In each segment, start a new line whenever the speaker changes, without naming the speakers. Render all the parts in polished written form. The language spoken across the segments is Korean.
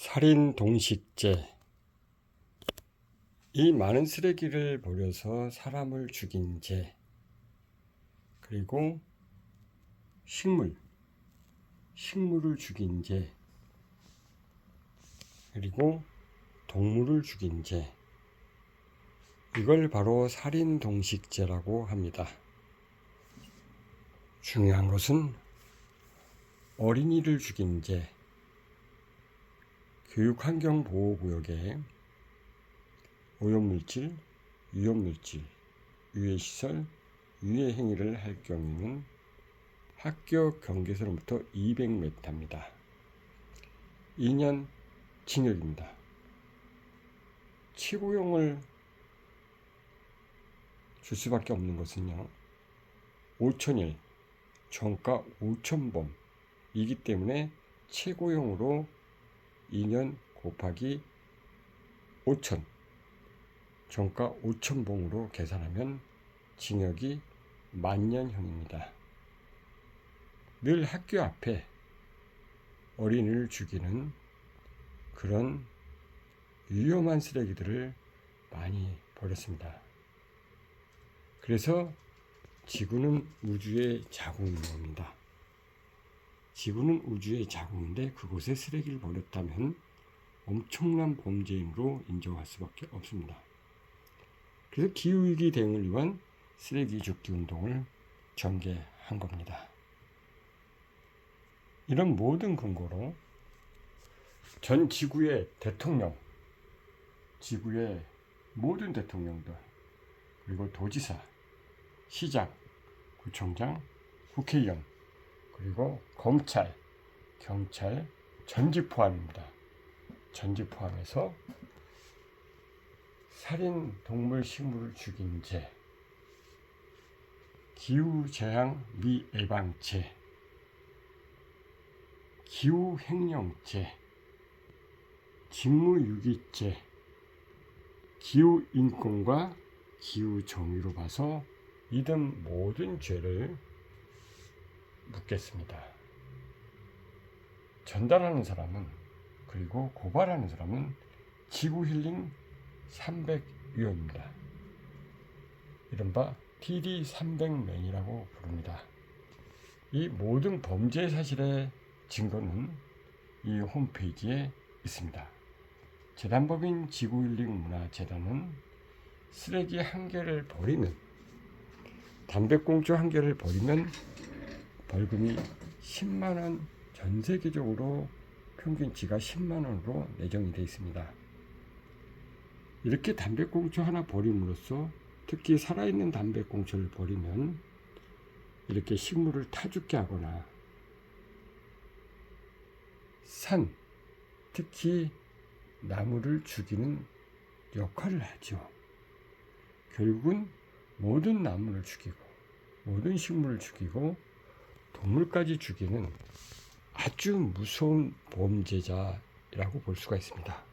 살인 동식죄. 이 많은 쓰레기를 버려서 사람을 죽인 죄, 그리고 식물을 죽인 죄, 그리고 동물을 죽인 죄, 이걸 바로 살인 동식죄라고 합니다. 중요한 것은 어린이를 죽인 죄, 교육환경보호구역에 오염물질, 위험물질, 유해시설, 유해행위를 할 경우에는 학교 경계선으로부터 200m입니다. 2년 징역입니다. 최고형을 줄 수밖에 없는 것은요, 5천일, 정가 5천범이기 때문에 최고형으로 2년 곱하기 5천, 정가 5천봉으로 계산하면 징역이 만년형입니다. 늘 학교 앞에 어린이를 죽이는 그런 위험한 쓰레기들을 많이 버렸습니다. 그래서 지구는 우주의 자궁인 겁니다. 지구는 우주의 자궁인데 그곳에 쓰레기를 버렸다면 엄청난 범죄인으로 인정할 수밖에 없습니다. 그래서 기후위기 대응을 위한 쓰레기 줍기 운동을 전개한 겁니다. 이런 모든 근거로 전 지구의 대통령, 지구의 모든 대통령들, 그리고 도지사, 시장, 구청장, 국회의원, 그리고 검찰, 경찰, 전직 포함입니다. 전직 포함해서 살인, 동물, 식물을 죽인 죄, 기후재앙 미예방죄, 기후횡령죄, 직무유기죄, 기후인권과 기후정의로 봐서 이등 모든 죄를 묻겠습니다. 전달하는 사람은, 그리고 고발하는 사람은 지구힐링 300위원입니다. 이른바 TD300맨이라고 부릅니다. 이 모든 범죄 사실의 증거는 이 홈페이지에 있습니다. 재단법인 지구힐링 문화재단은 쓰레기 한 개를 버리면, 담배꽁초 한 개를 버리면 벌금이 10만원, 전 세계적으로 평균치가 10만원으로 내정이 되어 있습니다. 이렇게 담배꽁초 하나 버림으로써, 특히 살아있는 담배꽁초를 버리면 이렇게 식물을 타죽게 하거나 산, 특히 나무를 죽이는 역할을 하죠. 결국은 모든 나무를 죽이고 모든 식물을 죽이고 동물까지 죽이는 아주 무서운 범죄자라고 볼 수가 있습니다.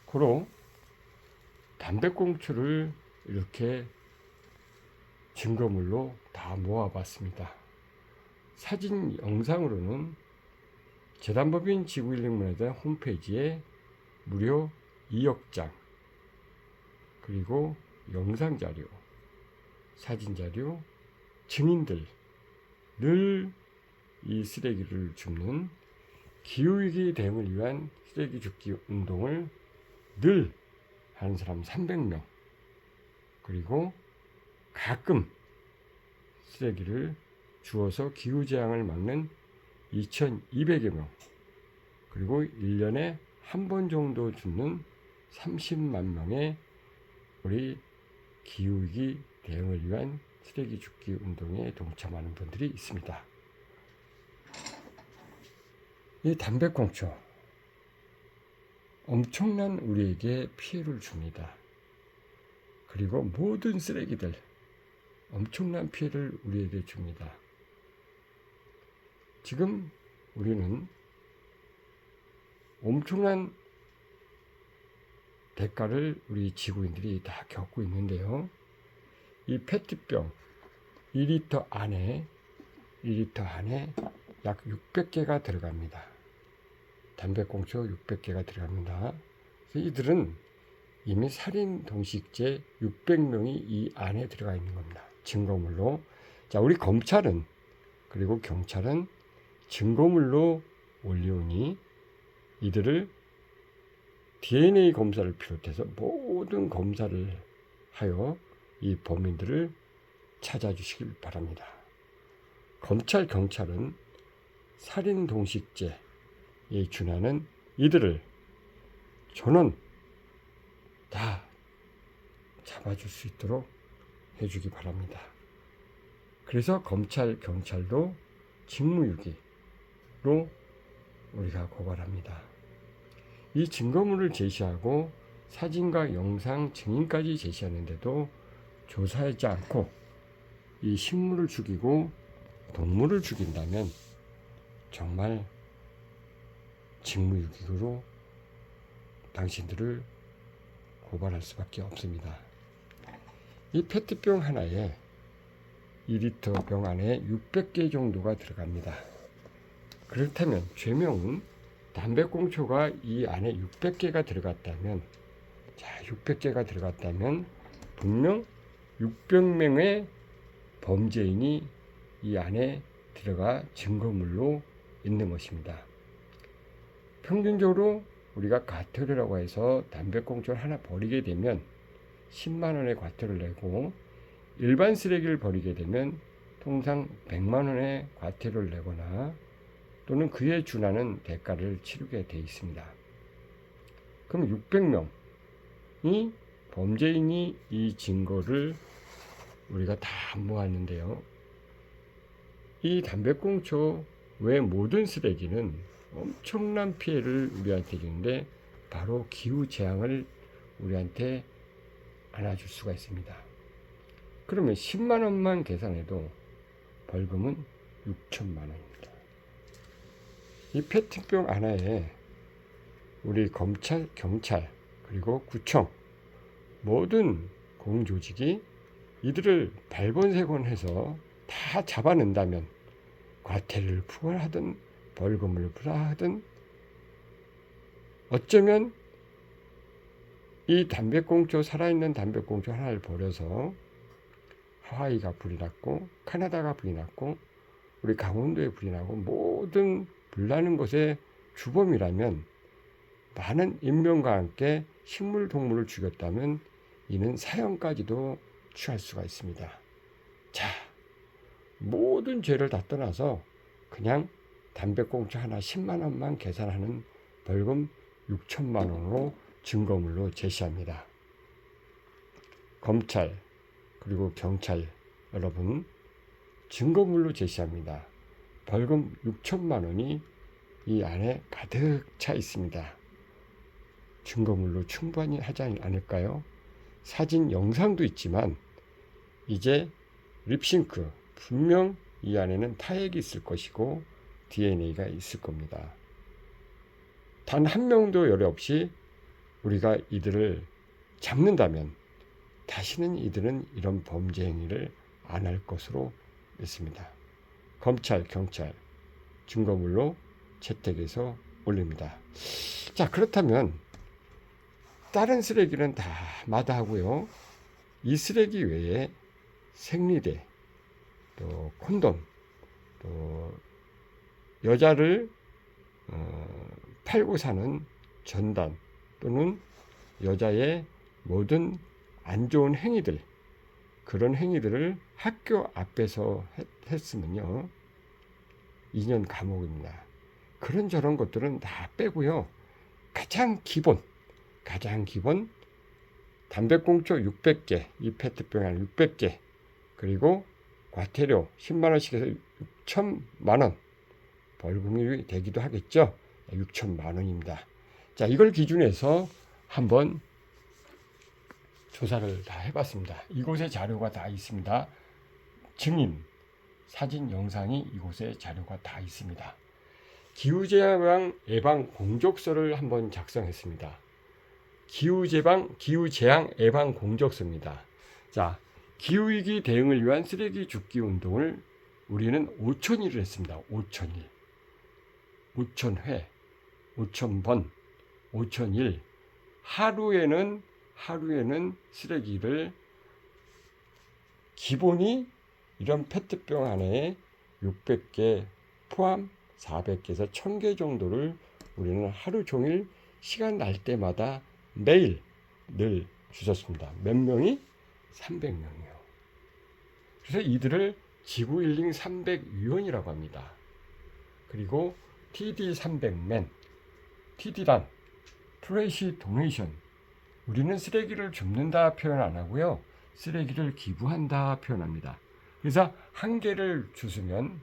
고로 담배꽁초를 이렇게 증거물로 다 모아봤습니다. 사진, 영상으로는 재단법인 지구힐링 문화재단 홈페이지에 무려 2억 장, 그리고 영상자료, 사진자료, 증인들, 늘 이 쓰레기를 줍는 기후위기 대응을 위한 쓰레기 줍기 운동을 늘 하는 사람 300명, 그리고 가끔 쓰레기를 주워서 기후재앙을 막는 2200여 명, 그리고 1년에 한 번 정도 줍는 30만 명의 우리 기후위기 대응을 위한 쓰레기 줍기 운동에 동참하는 분들이 있습니다. 이 담배꽁초 엄청난 우리에게 피해를 줍니다. 그리고 모든 쓰레기들 엄청난 피해를 우리에게 줍니다. 지금 우리는 엄청난 대가를 우리 지구인들이 다 겪고 있는데요. 이 페트병 2리터 안에 약 600개가 들어갑니다. 담배꽁초 600개가 들어갑니다. 그래서 이들은 이미 살인 동식죄 600명이 이 안에 들어가 있는 겁니다. 증거물로. 자, 우리 검찰은 그리고 경찰은 증거물로 올리오니 이들을 DNA 검사를 비롯해서 모든 검사를 하여 이 범인들을 찾아주시길 바랍니다. 검찰, 경찰은 살인 동식죄에 준하는 이들을 전원 다 잡아줄 수 있도록 해주기 바랍니다. 그래서 검찰, 경찰도 직무유기로 우리가 고발합니다. 이 증거물을 제시하고 사진과 영상 증인까지 제시하는데도 조사하지 않고 이 식물을 죽이고 동물을 죽인다면 정말 직무유기로 당신들을 고발할 수밖에 없습니다. 이 페트병 하나에 2리터 병 안에 600개 정도가 들어갑니다. 그렇다면 죄명은 담배꽁초가 이 안에 600개가 들어갔다면, 자, 600개가 들어갔다면 분명 600명의 범죄인이 이 안에 들어가 증거물로 있는 것입니다. 평균적으로 우리가 과태료라고 해서 담배꽁초를 하나 버리게 되면 10만 원의 과태료를 내고 일반 쓰레기를 버리게 되면 통상 100만 원의 과태료를 내거나 또는 그에 준하는 대가를 치르게 되어 있습니다. 그럼 600명이 범죄인이 이 증거를 우리가 다 모았는데요. 이 담배꽁초 외 모든 쓰레기는 엄청난 피해를 우리한테 주는데 바로 기후재앙을 우리한테 안아줄 수가 있습니다. 그러면 10만 원만 계산해도 벌금은 6천만 원입니다. 이 페트병 하나에 우리 검찰, 경찰, 그리고 구청 모든 공조직이 이들을 발본색원해서 다 잡아낸다면 과태료를 부과하든 벌금을 부과하든 어쩌면 이 담배꽁초, 살아있는 담배꽁초 하나를 버려서 하와이가 불이 났고 캐나다가 불이 났고 우리 강원도에 불이 나고 모든 불나는 것의 주범이라면 많은 인명과 함께 식물, 동물을 죽였다면 이는 사형까지도 취할 수가 있습니다. 자, 모든 죄를 다 떠나서 그냥 담배꽁초 하나 10만 원만 계산하는 벌금 6천만 원으로 증거물로 제시합니다. 검찰 그리고 경찰 여러분 증거물로 제시합니다. 벌금 6천만 원이 이 안에 가득 차 있습니다. 증거물로 충분히 하지 않을까요? 사진, 영상도 있지만 이제 립싱크 분명 이 안에는 타액이 있을 것이고 DNA가 있을 겁니다. 단 한 명도 열애 없이 우리가 이들을 잡는다면 다시는 이들은 이런 범죄 행위를 안 할 것으로 믿습니다. 검찰, 경찰 증거물로 채택해서 올립니다. 자, 그렇다면 다른 쓰레기는 다 마다하고요. 이 쓰레기 외에 생리대, 또 콘돔, 또 여자를 팔고 사는 전단 또는 여자의 모든 안 좋은 행위들 그런 행위들을 학교 앞에서 했으면요 2년 감옥입니다. 그런 저런 것들은 다 빼고요. 가장 기본 담배꽁초 600개 이 페트병 안 600개 그리고 과태료 10만 원씩 해서 6천만 원 벌금이 되기도 하겠죠. 6천만 원입니다. 자, 이걸 기준해서 한번 조사를 다 해봤습니다. 이곳에 자료가 다 있습니다. 증인, 사진, 영상이 이곳에 자료가 다 있습니다. 기후재앙 예방 공적서를 한번 작성했습니다. 기후재앙 예방 공적서입니다. 자, 기후위기 대응을 위한 쓰레기 줍기 운동을 우리는 5,000일을 했습니다. 5,000일. 5,000회. 5,000번, 5,001 하루에는 쓰레기를 기본이 이런 페트병 안에 600개 포함 400개에서 1000개 정도를 우리는 하루 종일 시간 날 때마다 매일 늘 주셨습니다. 몇 명이? 300명이요. 그래서 이들을 지구일링 300위원이라고 합니다. 그리고 TD 300맨, TD란 트래시 도네이션. 우리는 쓰레기를 줍는다 표현 안 하고요. 쓰레기를 기부한다 표현합니다. 그래서 한 개를 주시면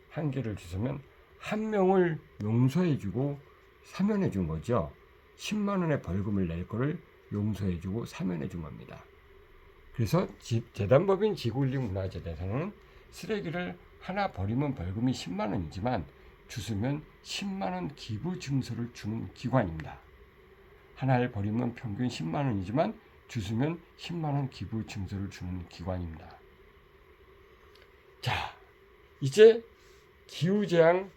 한 명을 용서해주고 사면해준 거죠. 10만 원의 벌금을 낼 거를 용서해주고 사면해준 겁니다. 그래서 재단법인 지구인력 문화재대에서는 쓰레기를 하나 버리면 벌금이 10만 원이지만 주스면 10만 원 기부 증서를 주는 기관입니다. 하나를 버리면 평균 10만 원이지만 주스면 10만 원 기부 증서를 주는 기관입니다. 자, 이제 기후재앙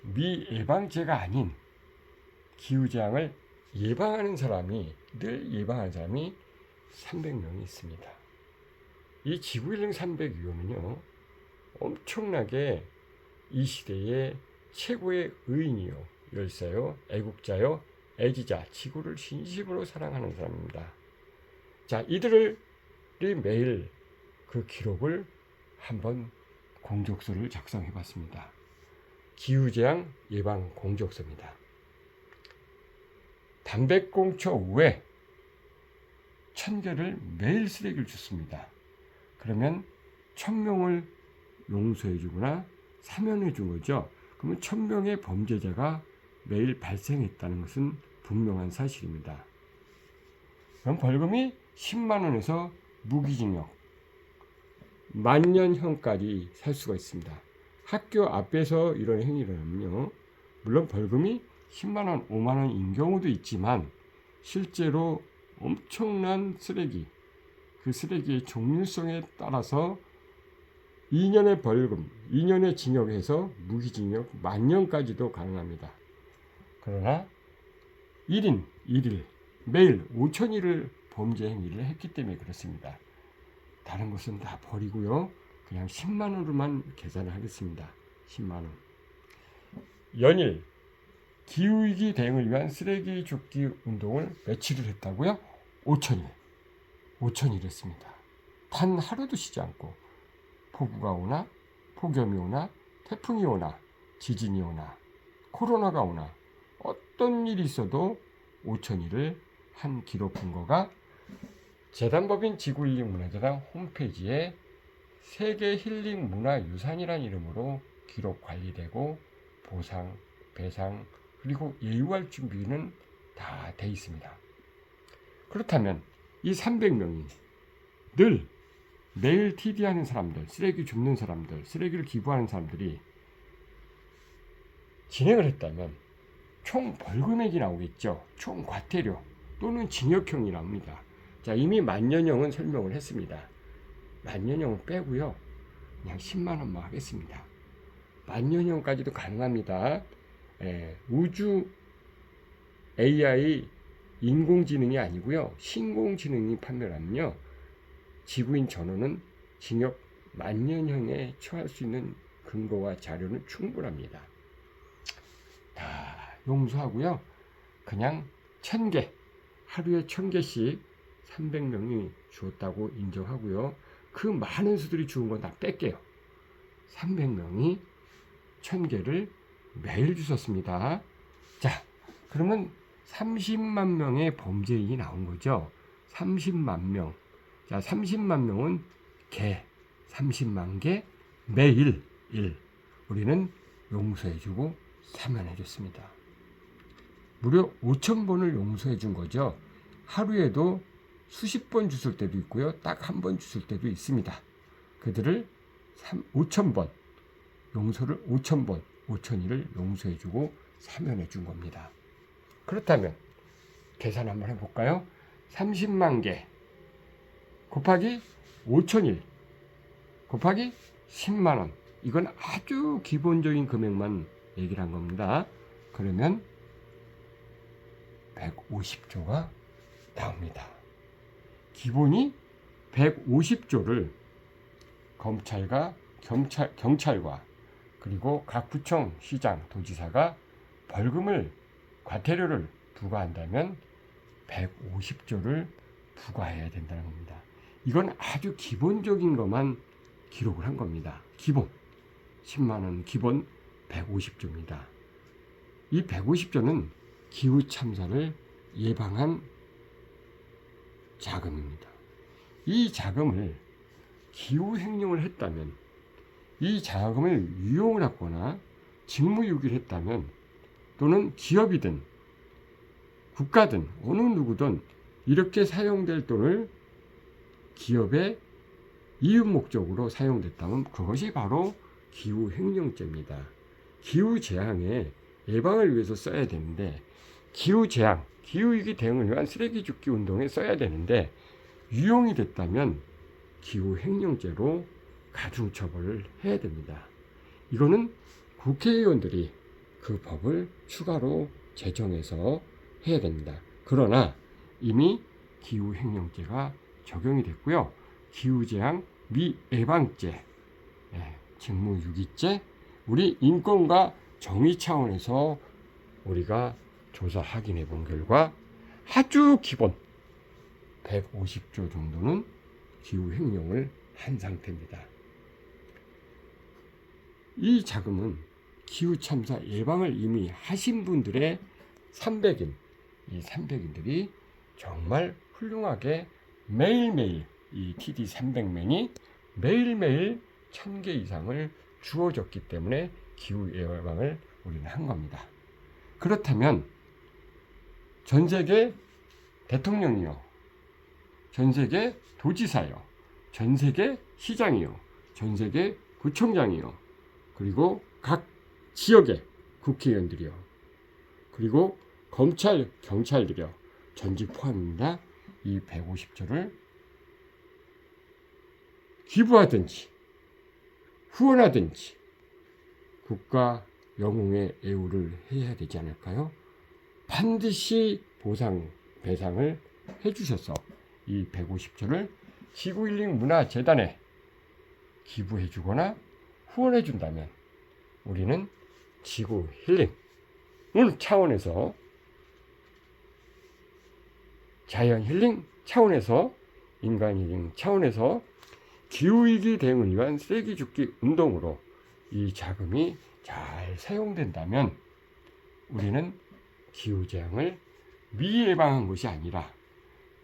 미예방제가 아닌 기후재앙을 예방하는 사람이 300명이 있습니다. 이 지구일링 300위원은요 엄청나게 이 시대의 최고의 의인이요, 열사요, 애국자요, 애지자, 지구를 진심으로 사랑하는 사람입니다. 자, 이들이 매일 그 기록을 한번 공적서를 작성해 봤습니다. 기후재앙 예방 공적서입니다. 담배꽁초 외 1000개를 매일 쓰레기를 줍습니다. 그러면 1000명을 용서해 주거나 사면해 준 거죠. 그러면 1000명의 범죄자가 매일 발생했다는 것은 분명한 사실입니다. 그럼 벌금이 10만 원에서 무기징역, 만년형까지 살 수가 있습니다. 학교 앞에서 이런 행위를 하면요, 물론 벌금이 10만 원, 5만 원인 경우도 있지만 실제로 엄청난 쓰레기, 그 쓰레기의 종류성에 따라서 2년의 벌금, 2년의 징역에서 무기징역, 만년까지도 가능합니다. 그러나 1일 매일 5,000일을 범죄 행위를 했기 때문에 그렇습니다. 다른 것은 다 버리고요, 그냥 10만 원으로만 계산을 하겠습니다. 10만 원. 연일 기후위기 대응을 위한 쓰레기 줍기 운동을 며칠을 했다고요? 5,000일 했습니다. 단 하루도 쉬지 않고 폭우가 오나 폭염이 오나 태풍이 오나 지진이 오나 코로나가 오나 어떤 일이 있어도 5,000일을 한 기록 근거가 재단법인 지구힐링 문화재단 홈페이지에 세계 힐링 문화유산이라는 이름으로 기록 관리되고 보상, 배상, 그리고 예우할 준비는 다 돼 있습니다. 그렇다면 이 300명이 늘 매일 TD하는 사람들, 쓰레기 줍는 사람들, 쓰레기를 기부하는 사람들이 진행을 했다면 총 벌금액이 나오겠죠. 총 과태료 또는 징역형이 나옵니다. 자, 이미 만년형은 설명을 했습니다. 만년형은 빼고요, 그냥 10만 원만 하겠습니다. 만년형까지도 가능합니다. 우주 AI 인공지능이 아니고요, 신공지능이 판별하면요, 지구인 전원은 징역 만년형에 처할 수 있는 근거와 자료는 충분합니다. 다 용서하고요, 그냥 1000개, 하루에 1000개씩 300명이 주었다고 인정하고요, 그 많은 수들이 주은 건 다 뺄게요. 300명이 1000개를 매일 주셨습니다. 자, 그러면 30만 명의 범죄인이 나온 거죠. 30만 명. 자, 30만 명은 개, 30만 개 매일 우리는 용서해주고 사면해줬습니다. 무려 5,000번을 용서해준 거죠. 하루에도 수십 번 주실 때도 있고요, 딱 한 번 주실 때도 있습니다. 그들을 5,000번 용서를 5,000번, 5,000일을 용서해주고 사면해준 겁니다. 그렇다면 계산 한번 해볼까요? 30만 개 곱하기 5,000일 곱하기 10만 원. 이건 아주 기본적인 금액만 얘기를 한 겁니다. 그러면 150조가 나옵니다. 기본이 150조를 경찰과 그리고 각 구청, 시장, 도지사가 벌금을, 과태료를 부과한다면 150조를 부과해야 된다는 겁니다. 이건 아주 기본적인 것만 기록을 한 겁니다. 기본 10만 원 기본 150조입니다. 이 150조는 기후 참사를 예방한 자금입니다. 이 자금을 기후 횡령을 했다면, 이 자금을 유용을 했거나 직무유기를 했다면, 또는 기업이든 국가든 어느 누구든 이렇게 사용될 돈을 기업의 이윤 목적으로 사용됐다면 그것이 바로 기후횡령죄입니다. 기후재앙의 예방을 위해서 써야 되는데, 기후재앙, 기후위기 대응을 위한 쓰레기 줍기 운동에 써야 되는데 유용이 됐다면 기후횡령죄로 가중처벌을 해야 됩니다. 이거는 국회의원들이 그 법을 추가로 제정해서 해야 됩니다. 그러나 이미 기후횡령죄가 적용이 됐고요. 기후재앙 미예방죄, 직무유기죄, 우리 인권과 정의 차원에서 우리가 조사 확인해 본 결과 아주 기본 150조 정도는 기후횡령을 한 상태입니다. 이 자금은 기후참사 예방을 이미 하신 분들의 300인, 이 300인들이 정말 훌륭하게 매일매일 이 TD 300맨이 매일매일 1000개 이상을 주어졌기 때문에 기후 예방을 우리는 한 겁니다. 그렇다면 전 세계 대통령이요, 전 세계 도지사요, 전 세계 시장이요, 전 세계 구청장이요, 그리고 각 지역의 국회의원들이요, 그리고 검찰, 경찰들이요, 전직 포함입니다. 이 150조를 기부하든지 후원하든지 국가 영웅의 애우를 해야 되지 않을까요? 반드시 배상을 해주셔서 이 150조를 지구힐링 문화재단에 기부해주거나 후원해준다면 우리는 지구힐링 차원에서, 자연힐링 차원에서, 인간힐링 차원에서 기후위기 대응을 위한 쓰레기 줍기 운동으로 이 자금이 잘 사용된다면 우리는 기후재앙을 미예방한 것이 아니라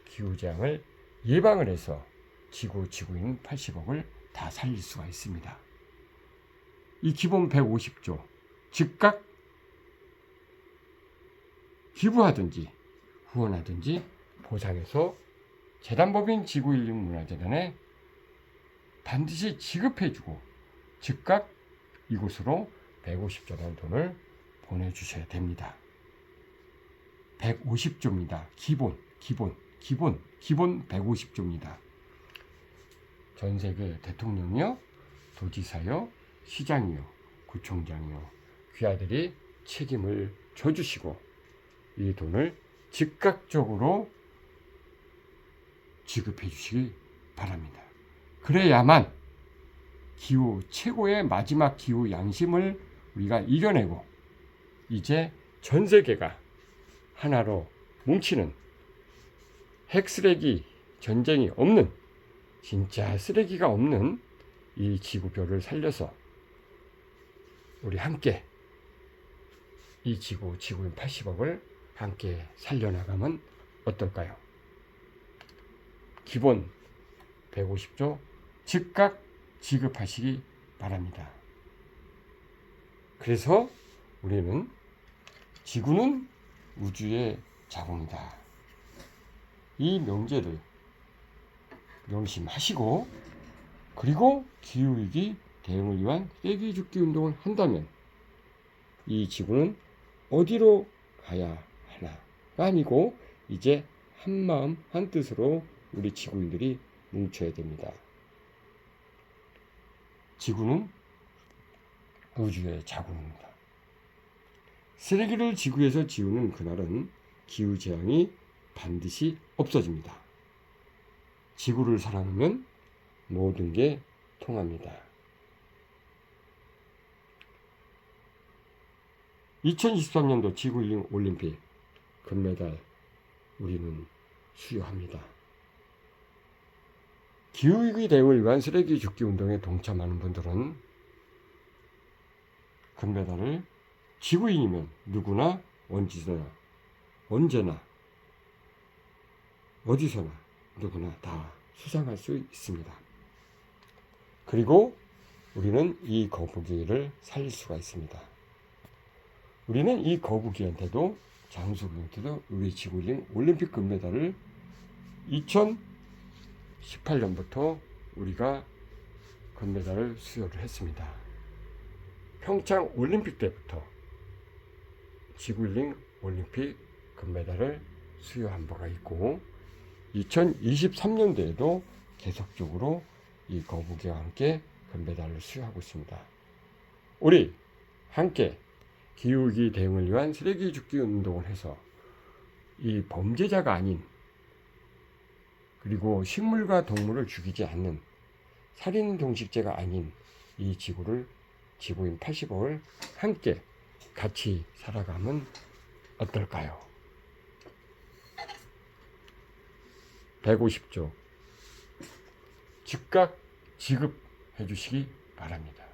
기후재앙을 예방을 해서 지구인 80억을 다 살릴 수가 있습니다. 이 기본 150조 즉각 기부하든지 후원하든지 보상해서 재단법인 지구인문화재단에 반드시 지급해주고 즉각 이곳으로 150조라는 돈을 보내주셔야 됩니다. 150조입니다. 기본 150조입니다. 전 세계 대통령이요, 도지사요, 시장이요, 구청장이요, 귀하들이 책임을 져주시고 이 돈을 즉각적으로 지급해 주시기 바랍니다. 그래야만 기후 최고의 마지막 기후 양심을 우리가 이겨내고 이제 전 세계가 하나로 뭉치는 핵쓰레기 전쟁이 없는, 진짜 쓰레기가 없는 이 지구별을 살려서 우리 함께 이 지구인 80억을 함께 살려나가면 어떨까요? 기본 150조 즉각 지급하시기 바랍니다. 그래서 우리는 지구는 우주의 자궁이다. 이 명제를 명심하시고, 그리고 기후위기 대응을 위한 쓰레기 줍기 운동을 한다면 이 지구는 어디로 가야 하나가 아니고 이제 한마음 한뜻으로 우리 지구인들이 뭉쳐야 됩니다. 지구는 우주의 자궁입니다. 쓰레기를 지구에서 지우는 그날은 기후재앙이 반드시 없어집니다. 지구를 사랑하면 모든 게 통합니다. 2023년도 지구힐링 올림픽 금메달 우리는 수여합니다. 기후위기 대응을 위한 쓰레기 줍기 운동에 동참하는 분들은 금메달을 지구인이면 누구나 언제나 어디서나 누구나 다 수상할 수 있습니다. 그리고 우리는 이 거북이를 살릴 수가 있습니다. 우리는 이 거북이한테도 장수부한테도 우리 지구힐링 올림픽 금메달을 2018년부터 우리가 금메달을 수여를 했습니다. 평창 올림픽 때부터 지구힐링 올림픽 금메달을 수여한 바가 있고 2023년도에도 계속적으로 이 거북이와 함께 금메달을 수여하고 있습니다. 우리 함께 기후위기 대응을 위한 쓰레기 줍기 운동을 해서 이 범죄자가 아닌 그리고 식물과 동물을 죽이지 않는 살인 동식죄가 아닌 이 지구를 지구인 80억을 함께 같이 살아가면 어떨까요? 150조 즉각 지급해 주시기 바랍니다.